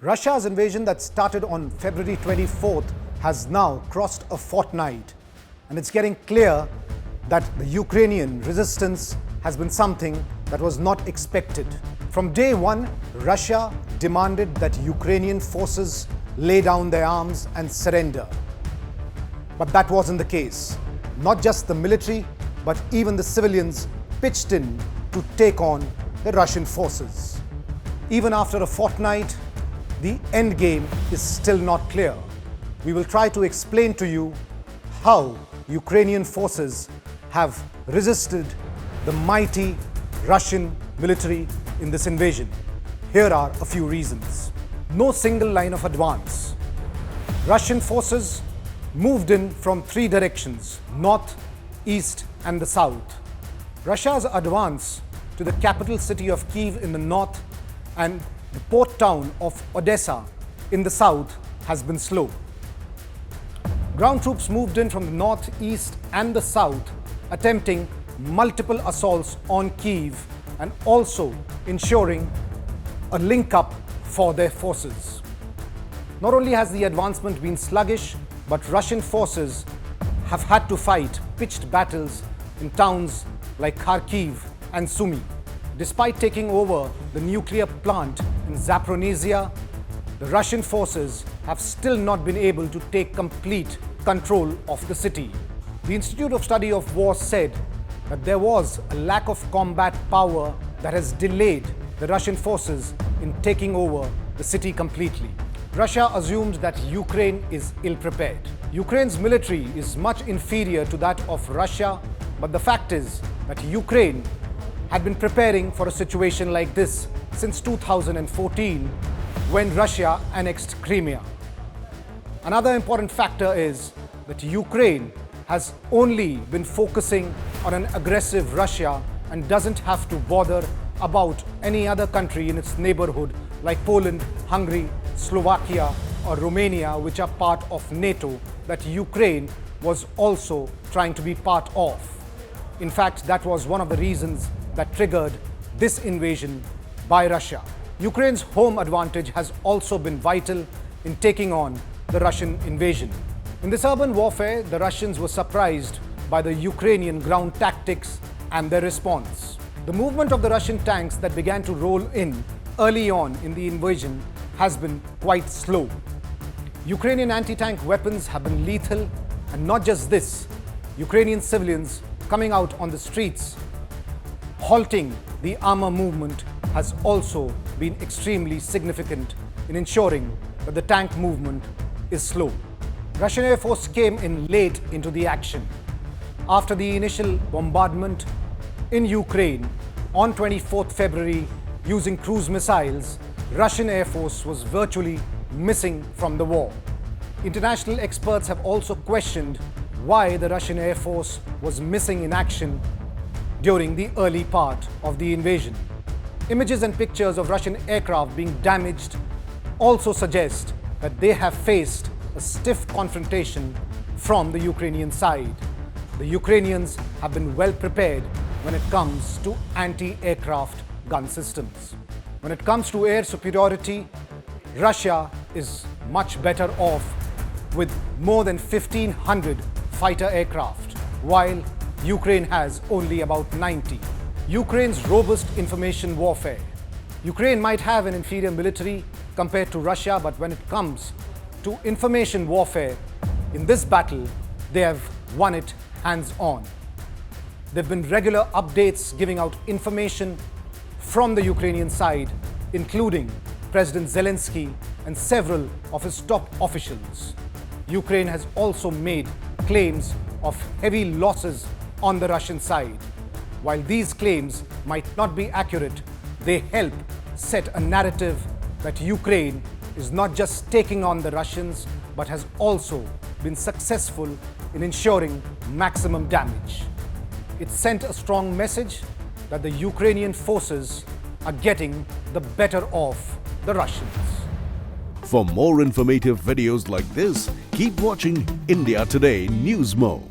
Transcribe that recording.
Russia's invasion that started on February 24th has now crossed a fortnight, and it's getting clear that the Ukrainian resistance has been something that was not expected. From day one, Russia demanded that Ukrainian forces lay down their arms and surrender. But that wasn't the case. Not just the military, but even the civilians pitched in to take on the Russian forces. Even after a fortnight, the endgame is still not clear. We will try to explain to you how Ukrainian forces have resisted the mighty Russian military in this invasion. Here are a few reasons. No single line of advance. Russian forces moved in from three directions: north, east, and the south. Russia's advance to the capital city of Kyiv in the north and the port town of Odessa in the south has been slow. Ground troops moved in from the north, east, and the south, attempting multiple assaults on Kyiv and also ensuring a link-up for their forces. Not only has the advancement been sluggish, but Russian forces have had to fight pitched battles in towns like Kharkiv and Sumy. Despite taking over the nuclear plant in Zaporizhzhia, the Russian forces have still not been able to take complete control of the city. The Institute of Study of War said that there was a lack of combat power that has delayed the Russian forces in taking over the city completely. Russia assumed that Ukraine is ill-prepared. Ukraine's military is much inferior to that of Russia, but the fact is that Ukraine had been preparing for a situation like this since 2014 when Russia annexed Crimea. Another important factor is that Ukraine has only been focusing on an aggressive Russia and doesn't have to bother about any other country in its neighborhood like Poland, Hungary, Slovakia, or Romania, which are part of NATO, that Ukraine was also trying to be part of. In fact, that was one of the reasons that triggered this invasion by Russia. Ukraine's home advantage has also been vital in taking on the Russian invasion. In this urban warfare, the Russians were surprised by the Ukrainian ground tactics and their response. The movement of the Russian tanks that began to roll in early on in the invasion has been quite slow. Ukrainian anti-tank weapons have been lethal, and not just this, Ukrainian civilians coming out on the streets, halting the armor movement has also been extremely significant in ensuring that the tank movement is slow. Russian Air Force came in late into the action. After the initial bombardment in Ukraine on 24th February using cruise missiles, Russian Air Force was virtually missing from the war. International experts have also questioned why the Russian Air Force was missing in action during the early part of the invasion. Images and pictures of Russian aircraft being damaged also suggest that they have faced a stiff confrontation from the Ukrainian side. The Ukrainians have been well prepared when it comes to anti-aircraft gun systems. When it comes to air superiority, Russia is much better off with more than 1,500 fighter aircraft, while Ukraine has only about 90. Ukraine's robust information warfare. Ukraine might have an inferior military compared to Russia, but when it comes to information warfare, in this battle, they have won it hands-on. There have been regular updates giving out information from the Ukrainian side, including President Zelensky and several of his top officials. Ukraine has also made claims of heavy losses on the Russian side. While these claims might not be accurate, they help set a narrative that Ukraine is not just taking on the Russians, but has also been successful in ensuring maximum damage. It sent a strong message that the Ukrainian forces are getting the better of the Russians. For more informative videos like this, keep watching India Today NewsMo.